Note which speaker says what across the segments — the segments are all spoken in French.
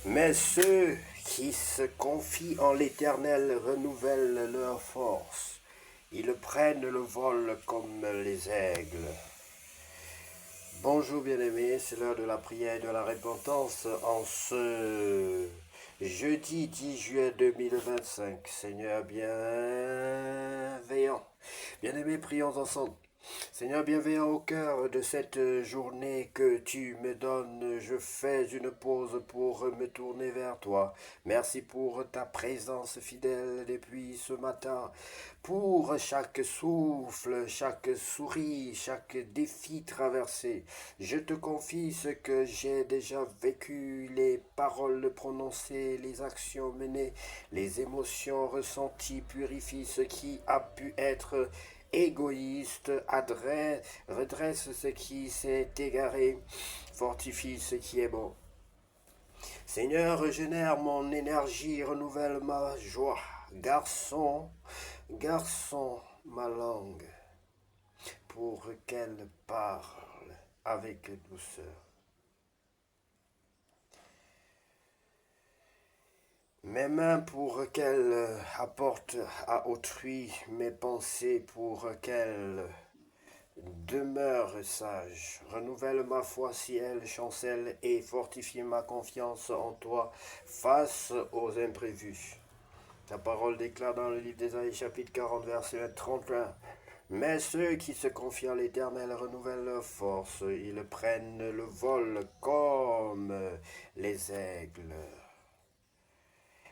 Speaker 1: Mais ceux qui se confient en l'Éternel renouvellent leur force. Ils prennent le vol comme les aigles. Bonjour bien-aimés, c'est l'heure de la prière et de la repentance en ce jeudi 10 juillet 2025. Seigneur bienveillant, bien-aimés, prions ensemble. Seigneur bienveillant, au cœur de cette journée que tu me donnes, je fais une pause pour me tourner vers toi. Merci pour ta présence fidèle depuis ce matin, pour chaque souffle, chaque souris, chaque défi traversé. Je te confie ce que j'ai déjà vécu, les paroles prononcées, les actions menées, les émotions ressenties. Purifie ce qui a pu être égoïste, redresse ce qui s'est égaré, fortifie ce qui est bon. Seigneur, régénère mon énergie, renouvelle ma joie. Garçon, ma langue, pour qu'elle parle avec douceur. Mes mains pour qu'elles apportent à autrui, mes pensées pour qu'elles demeure sage, renouvelle ma foi si elle chancelle et fortifie ma confiance en toi face aux imprévus. Ta parole déclare dans le livre d'Ésaïe chapitre 40 verset 31. Mais ceux qui se confient en l'Éternel renouvellent leur force, ils prennent le vol comme les aigles.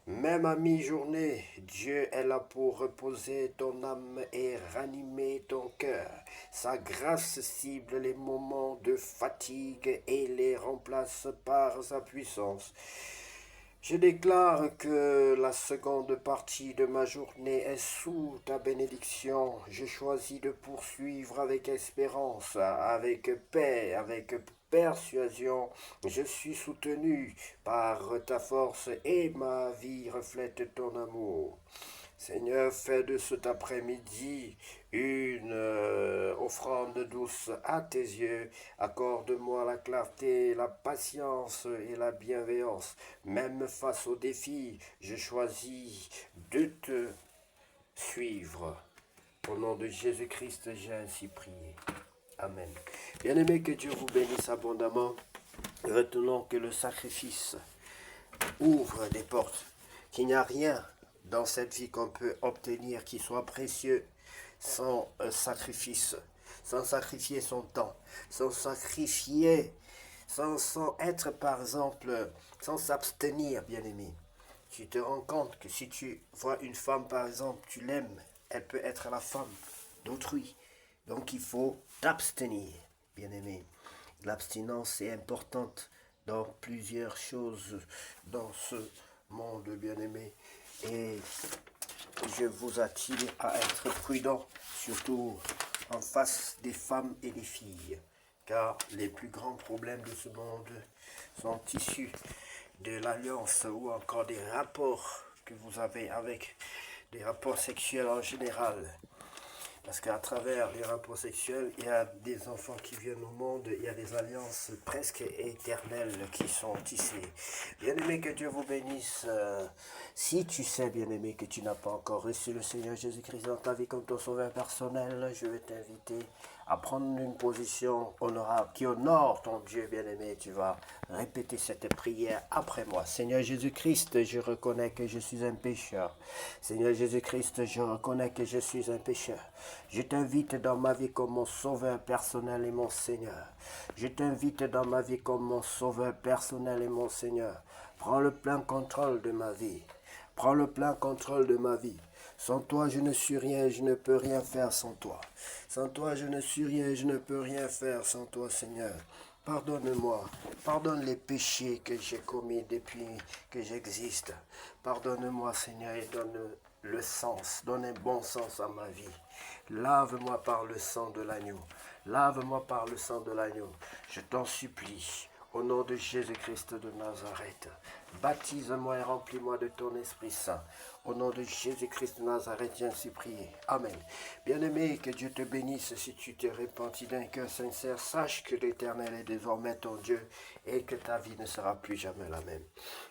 Speaker 1: Même à mi-journée, Dieu est là pour reposer ton âme et ranimer ton cœur. Sa grâce cible les moments de fatigue et les remplace par sa puissance. Je déclare que la seconde partie de ma journée est sous ta bénédiction. Je choisis de poursuivre avec espérance, avec paix, avec persuasion. Je suis soutenu par ta force et ma vie reflète ton amour. Seigneur, fais de cet après-midi une offrande douce à tes yeux. Accorde-moi la clarté, la patience et la bienveillance. Même face aux défis, je choisis de te suivre. Au nom de Jésus-Christ, j'ai ainsi prié. Amen. Bien-aimé, que Dieu vous bénisse abondamment. Retenons que le sacrifice ouvre des portes, qu'il n'y a rien dans cette vie qu'on peut obtenir qui soit précieux sans sacrifice, sans sacrifier son temps, sans sacrifier, sans être par exemple, sans s'abstenir, bien-aimé. Tu te rends compte que si tu vois une femme par exemple, tu l'aimes, elle peut être la femme d'autrui. Donc il faut t'abstenir, bien-aimé. L'abstinence est importante dans plusieurs choses dans ce monde, bien-aimé. Et je vous attire à être prudent, surtout en face des femmes et des filles, car les plus grands problèmes de ce monde sont issus de l'alliance ou encore des rapports que vous avez avec des rapports sexuels en général. Parce qu'à travers les rapports sexuels, il y a des enfants qui viennent au monde, il y a des alliances presque éternelles qui sont tissées. Bien-aimé, que Dieu vous bénisse. Si tu sais, bien-aimé, que tu n'as pas encore reçu le Seigneur Jésus-Christ dans ta vie comme ton sauveur personnel, je vais t'inviter à prendre une position honorable qui honore ton Dieu, bien-aimé. Tu vas répéter cette prière après moi. Seigneur Jésus-Christ, je reconnais que je suis un pécheur. Seigneur Jésus-Christ, je reconnais que je suis un pécheur. Je t'invite dans ma vie comme mon sauveur personnel et mon Seigneur. Je t'invite dans ma vie comme mon sauveur personnel et mon Seigneur. Prends le plein contrôle de ma vie. Prends le plein contrôle de ma vie. Sans toi, je ne suis rien, je ne peux rien faire sans toi. Sans toi, je ne suis rien, je ne peux rien faire sans toi, Seigneur. Pardonne-moi, pardonne les péchés que j'ai commis depuis que j'existe. Pardonne-moi, Seigneur, et donne le sens, donne un bon sens à ma vie. Lave-moi par le sang de l'agneau. Lave-moi par le sang de l'agneau. Je t'en supplie. Au nom de Jésus-Christ de Nazareth, baptise-moi et remplis-moi de ton Esprit Saint. Au nom de Jésus-Christ de Nazareth, j'ai ainsi prié. Amen. Bien-aimé, que Dieu te bénisse si tu te repentis d'un cœur sincère. Sache que l'Éternel est désormais ton Dieu et que ta vie ne sera plus jamais la même.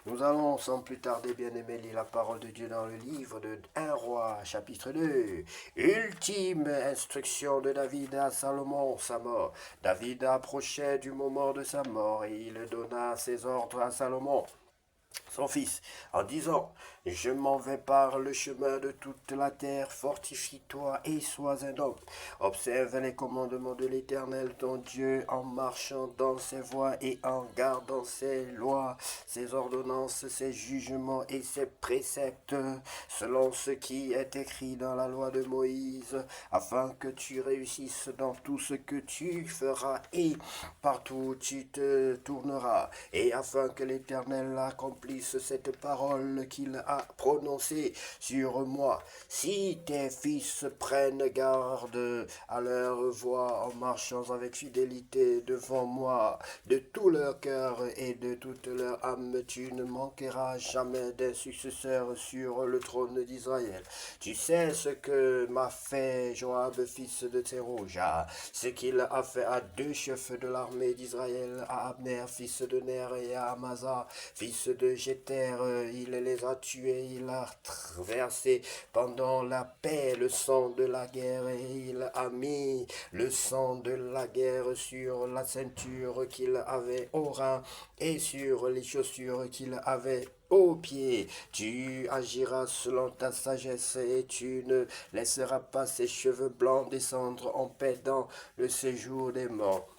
Speaker 1: Nous allons sans plus tarder, bien-aimé, lire la parole de Dieu dans le livre de 1 Roi, chapitre 2. Ultime instruction de David à Salomon, sa mort. David approchait du moment de sa mort et il donna ses ordres à Salomon, son fils, en disant: je m'en vais par le chemin de toute la terre, fortifie-toi et sois un homme. Observe les commandements de l'Éternel ton Dieu en marchant dans ses voies et en gardant ses lois, ses ordonnances, ses jugements et ses préceptes, selon ce qui est écrit dans la loi de Moïse, afin que tu réussisses dans tout ce que tu feras et partout où tu te tourneras, et afin que l'Éternel accomplisse cette parole qu'il a prononcée sur moi. Si tes fils prennent garde à leur voie en marchant avec fidélité devant moi, de tout leur cœur et de toute leur âme, tu ne manqueras jamais d'un successeur sur le trône d'Israël. Tu sais ce que m'a fait Joab, fils de Tserouja, ce qu'il a fait à deux chefs de l'armée d'Israël, à Abner, fils de Ner, et à Amasa, fils de Jéter. Il les a tués, il a versé pendant la paix le sang de la guerre, et il a mis le sang de la guerre sur la ceinture qu'il avait au rein et sur les chaussures qu'il avait aux pieds. Tu agiras selon ta sagesse et tu ne laisseras pas ses cheveux blancs descendre en paix dans le séjour des morts.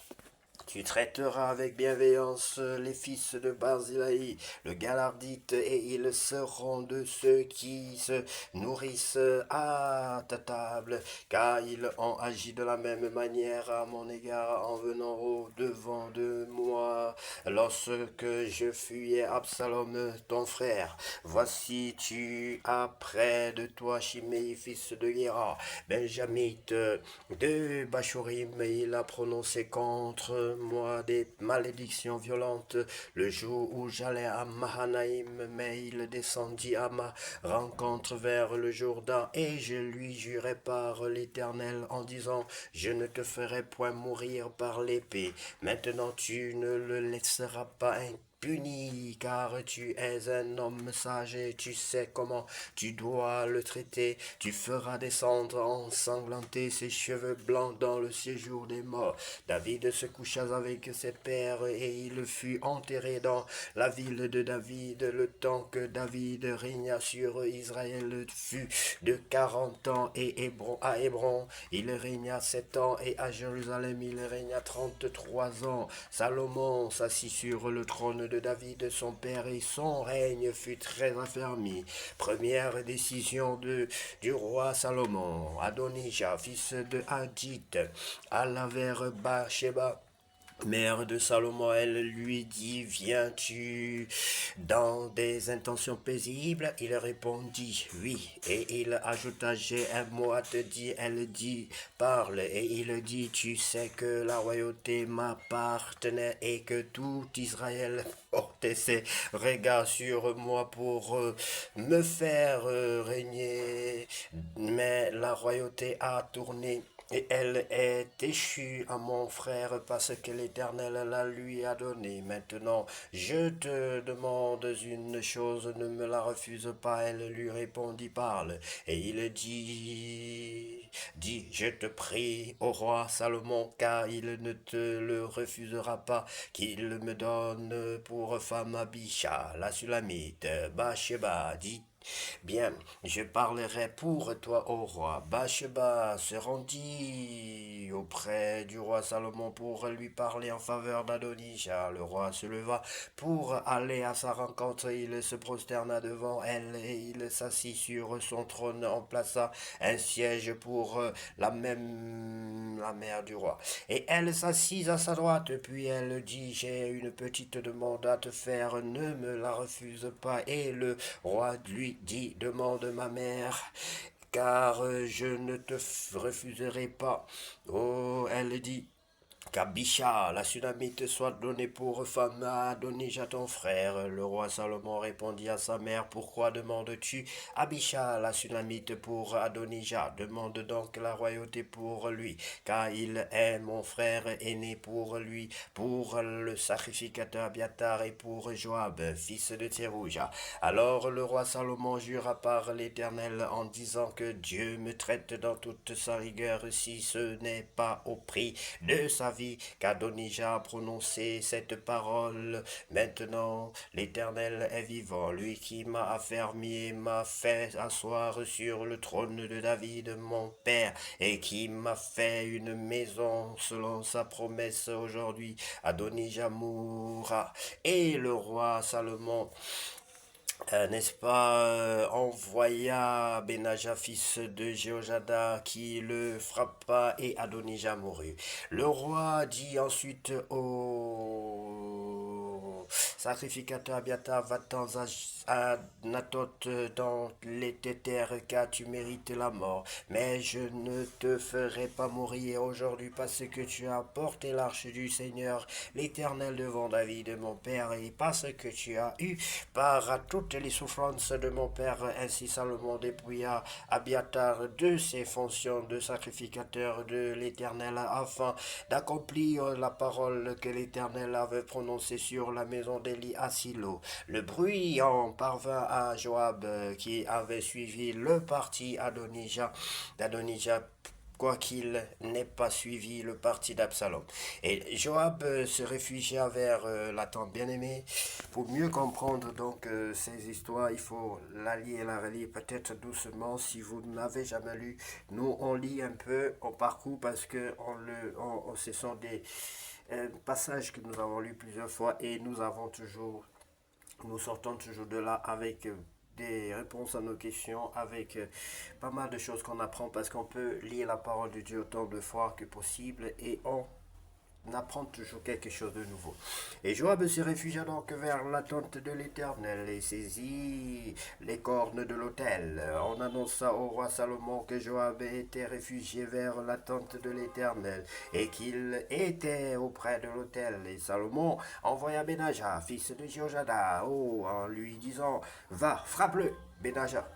Speaker 1: Tu traiteras avec bienveillance les fils de Barzillai, le Galardite, et ils seront de ceux qui se nourrissent à ta table, car ils ont agi de la même manière à mon égard en venant au devant de moi, lorsque je fuyais Absalom, ton frère. Voici, tu as près de toi Shimei, fils de Guéra, Benjamite de Bachorim. Il a prononcé contre moi des malédictions violentes le jour où j'allais à Mahanaïm, mais il descendit à ma rencontre vers le Jourdain, et je lui jurai par l'Éternel en disant: je ne te ferai point mourir par l'épée. Maintenant tu ne le laisseras pas puni, car tu es un homme sage et tu sais comment tu dois le traiter. Tu feras descendre ensanglantés ses cheveux blancs dans le séjour des morts. David se coucha avec ses pères et il fut enterré dans la ville de David. Le temps que David régna sur Israël fut de 40 ans, et à Hébron il régna 7 ans, et à Jérusalem il régna 33 ans. Salomon s'assit sur le trône de David son père, et son règne fut très affermi. Première décision du roi Salomon. Adonijah, fils de Hadith, alla vers Bathsheba, mère de Salomon. Elle lui dit: viens-tu dans des intentions paisibles? Il répondit: oui. Et il ajouta: j'ai un mot à te dire. Elle dit: parle. Et il dit: tu sais que la royauté m'appartenait et que tout Israël portait ses regards sur moi pour me faire régner. Mais la royauté a tourné et elle est échue à mon frère parce que l'Éternel la lui a donnée. Maintenant, je te demande une chose, ne me la refuse pas. Elle lui répondit: parle. Et il dit: je te prie, ô roi Salomon, car il ne te le refusera pas, qu'il me donne pour femme Abisha, la Sulamite. Bathsheba dit: bien, je parlerai pour toi au roi. Bathsheba se rendit auprès du roi Salomon pour lui parler en faveur d'Adonijah. Le roi se leva pour aller à sa rencontre. Il se prosterna devant elle et il s'assit sur son trône, en plaça un siège pour la mère du roi. Et elle s'assit à sa droite. Puis elle dit: j'ai une petite demande à te faire, ne me la refuse pas. Et le roi lui dit: demande ma mère, car je ne te refuserai pas. Oh, elle dit: qu'Abisha, la Sunamite, soit donnée pour femme à Adonija ton frère. Le roi Salomon répondit à sa mère, pourquoi demandes-tu Abisha, la Sunamite, pour Adonija? Demande donc la royauté pour lui, car il est mon frère aîné pour lui, pour le sacrificateur Abiatar et pour Joab, fils de Thérouja. Alors le roi Salomon jura par l'Éternel en disant que Dieu me traite dans toute sa rigueur si ce n'est pas au prix de sa vie qu'Adonija a prononcé cette parole. Maintenant, l'Éternel est vivant, lui qui m'a affermi et m'a fait asseoir sur le trône de David, mon père, et qui m'a fait une maison selon sa promesse aujourd'hui. Adonija mourra. Et le roi Salomon n'est-ce pas, envoya Benaja, fils de Jéhojada, qui le frappa et Adonija mourut. Le roi dit ensuite au sacrificateur Abiatar, va-t'en à Nathoth dans les terres, car tu mérites la mort. Mais je ne te ferai pas mourir aujourd'hui parce que tu as porté l'arche du Seigneur, l'Éternel, devant David, mon père, et parce que tu as eu part à toutes les souffrances de mon père. Ainsi Salomon dépouilla Abiatar de ses fonctions de sacrificateur de l'Éternel afin d'accomplir la parole que l'Éternel avait prononcée sur la maison d'Élie à Silo. Le bruit en parvint à Joab qui avait suivi le parti d'Adonija, quoiqu'il n'ait pas suivi le parti d'Absalom. Et Joab se réfugia vers la tente bien-aimée. Pour mieux comprendre donc ces histoires, il faut la lire et la relire peut-être doucement. Si vous n'avez jamais lu, nous on lit un peu, on parcourt parce que ce sont des passages que nous avons lus plusieurs fois et nous sortons toujours de là avec des réponses à nos questions, avec pas mal de choses qu'on apprend parce qu'on peut lire la parole de Dieu autant de fois que possible et on apprend toujours quelque chose de nouveau. Et Joab se réfugia donc vers la tente de l'Éternel et saisit les cornes de l'autel. On annonça au roi Salomon que Joab était réfugié vers la tente de l'Éternel et qu'il était auprès de l'autel. Et Salomon envoya Benaja, fils de Jéhojada, en lui disant, va, frappe-le, Benaja.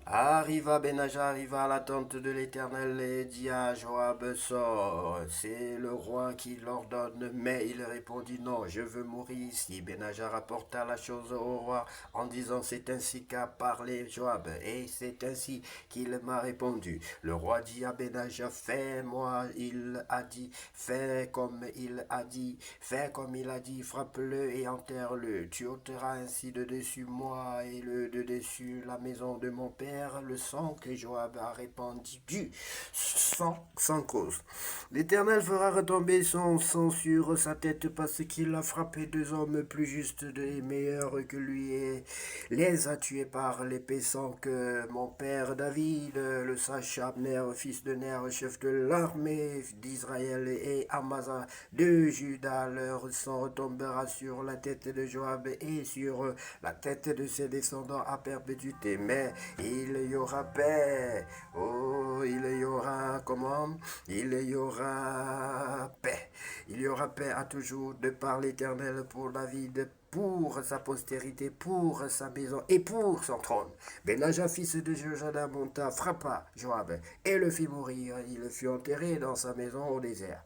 Speaker 1: Arriva à la tente de l'Éternel et dit à Joab, sors, c'est le roi qui l'ordonne. Mais il répondit, non, je veux mourir ici. Benaja rapporta la chose au roi en disant, c'est ainsi qu'a parlé Joab, et c'est ainsi qu'il m'a répondu. Le roi dit à Benaja, fais-moi, il a dit, fais comme il a dit, frappe-le et enterre-le. Tu ôteras ainsi de dessus moi et de dessus la maison de mon père le sang que Joab a répandu sans cause. L'Éternel fera retomber son sang sur sa tête parce qu'il a frappé deux hommes plus justes et meilleurs que lui et les a tués par l'épée sans que mon père David, le sage Abner, fils de Ner, chef de l'armée d'Israël, et Amasa de Juda, leur sang retombera sur la tête de Joab et sur la tête de ses descendants à perpétuité. Mais il y aura paix. Oh, il y aura comment? Il y aura paix. Il y aura paix à toujours de par l'Éternel pour David, pour sa postérité, pour sa maison et pour son trône. Benaja, fils de Jéhojada, monta, frappa Joab et le fit mourir. Il fut enterré dans sa maison au désert.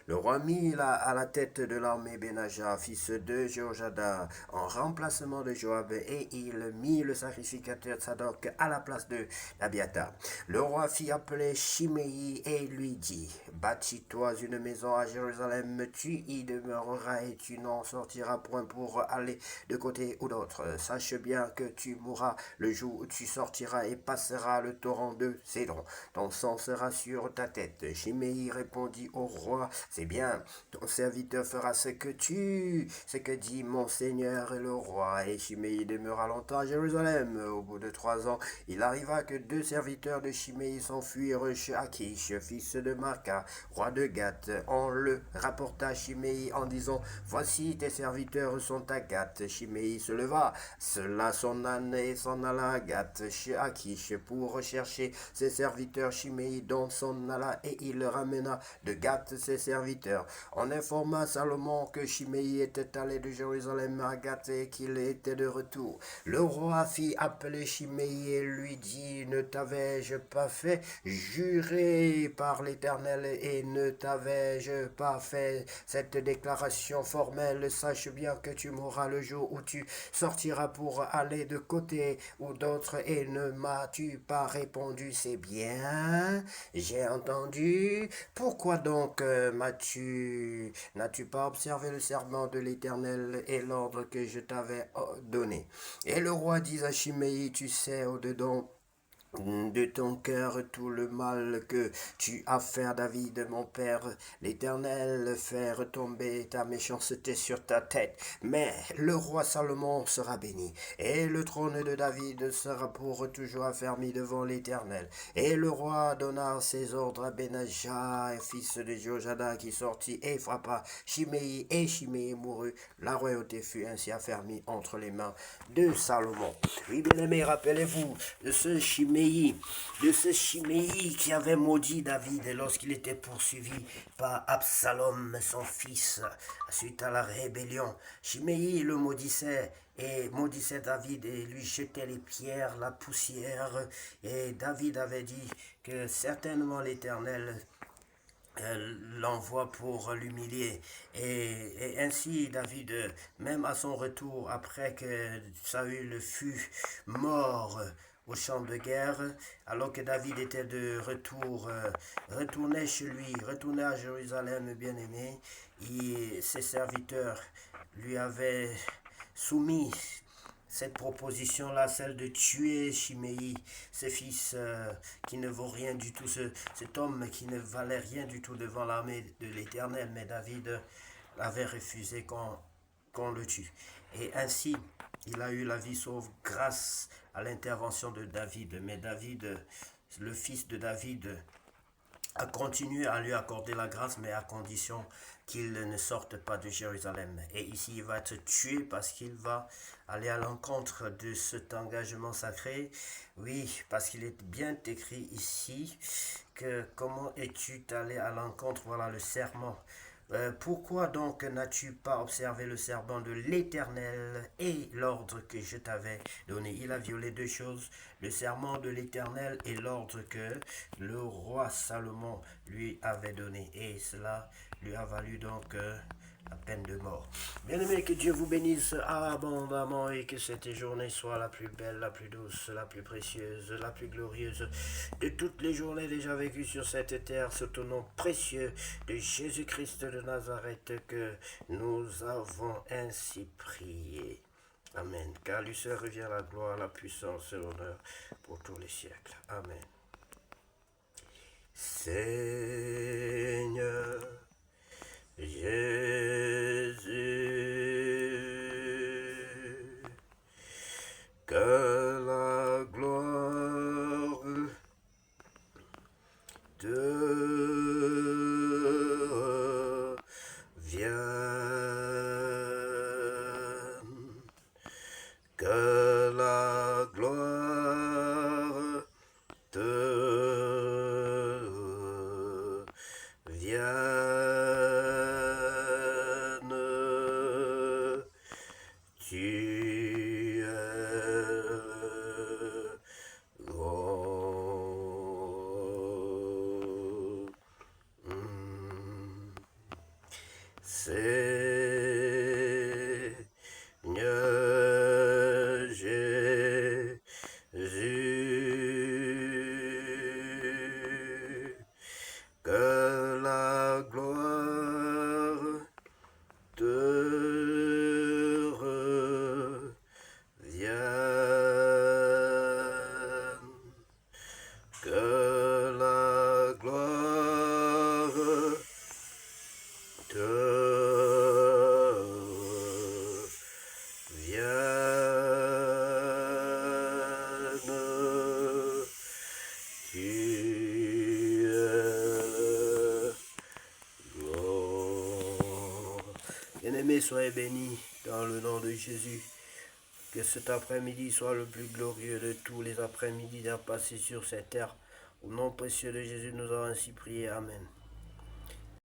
Speaker 1: Le roi mit à la tête de l'armée Benaja, fils de Jéhojada, en remplacement de Joab, et il mit le sacrificateur Tsadok à la place de Abiatar. Le roi fit appeler Shimei et lui dit, bâtis-toi une maison à Jérusalem, tu y demeureras et tu n'en sortiras point pour aller de côté ou d'autre. Sache bien que tu mourras le jour où tu sortiras et passeras le torrent de Cédron. Ton sang sera sur ta tête. Shimei répondit au roi, roi. C'est bien, ton serviteur fera ce que dit mon Seigneur et le roi. Et Chiméi demeura longtemps à Jérusalem. Au bout de 3 ans, il arriva que 2 serviteurs de Chiméi s'enfuirent chez Achish, fils de Maca, roi de Gath. On le rapporta à Chiméi en disant, voici tes serviteurs sont à Gath. Chiméi se leva, cela son âne et s'en alla à Gath, chez Achish, pour rechercher ses serviteurs. Chiméi donc s'en alla et il ramena de Gath ses serviteurs. On informa Salomon que Chiméi était allé de Jérusalem à Gath et qu'il était de retour. Le roi fit appeler Chiméi et lui dit, ne t'avais-je pas fait jurer par l'Éternel et ne t'avais-je pas fait cette déclaration formelle? Sache bien que tu mourras le jour où tu sortiras pour aller de côté ou d'autre. Et ne m'as-tu pas répondu? C'est bien, j'ai entendu. Pourquoi donc n'as-tu pas observé le serment de l'Éternel et l'ordre que je t'avais donné? Et le roi dit à Chiméi, tu sais au-dedans de ton cœur tout le mal que tu as fait à David mon père. L'Éternel fait retomber ta méchanceté sur ta tête, mais le roi Salomon sera béni, et le trône de David sera pour toujours affermi devant l'Éternel. Et le roi donna ses ordres à Benaja, fils de Jojada, qui sortit et frappa Chiméi, et Chiméi mourut. La royauté fut ainsi affermie entre les mains de Salomon. Oui, bien-aimés, rappelez-vous de ce Chiméi qui avait maudit David lorsqu'il était poursuivi par Absalom, son fils, suite à la rébellion. Chiméi le maudissait et maudissait David et lui jetait les pierres, la poussière. Et David avait dit que certainement l'Éternel l'envoie pour l'humilier. Et ainsi, David, même à son retour, après que Saül fut mort au champ de guerre, alors que David était de retour, retournait chez lui, retournait à Jérusalem, bien-aimé, et ses serviteurs lui avaient soumis cette proposition-là, celle de tuer Chiméi, ce fils qui ne vaut rien du tout, cet homme qui ne valait rien du tout devant l'armée de l'Éternel, mais David avait refusé qu'on le tue. Et ainsi, il a eu la vie sauve grâce à l'intervention de David. Mais David, le fils de David, a continué à lui accorder la grâce, mais à condition qu'il ne sorte pas de Jérusalem. Et ici, il va être tué parce qu'il va aller à l'encontre de cet engagement sacré. Oui, parce qu'il est bien écrit ici que comment es-tu allé à l'encontre, voilà le serment. Pourquoi donc n'as-tu pas observé le serment de l'Éternel et l'ordre que je t'avais donné? Il a violé 2 choses, le serment de l'Éternel et l'ordre que le roi Salomon lui avait donné. Et cela lui a valu donc la peine de mort. Bien-aimé, que Dieu vous bénisse abondamment et que cette journée soit la plus belle, la plus douce, la plus précieuse, la plus glorieuse de toutes les journées déjà vécues sur cette terre. C'est au nom précieux de Jésus-Christ de Nazareth que nous avons ainsi prié. Amen. Car lui seul revient la gloire, la puissance et l'honneur pour tous les siècles. Amen. Seigneur Jésus, que la gloire te revienne, que la gloire te revienne. Tu es grand. Seigneur Jésus, que la gloire te revienne, que la gloire Bien-aimés, soyez bénis dans le nom de Jésus. Que cet après-midi soit le plus glorieux de tous les après-midi à passer sur cette terre. Au nom précieux de Jésus, nous avons ainsi prié. Amen.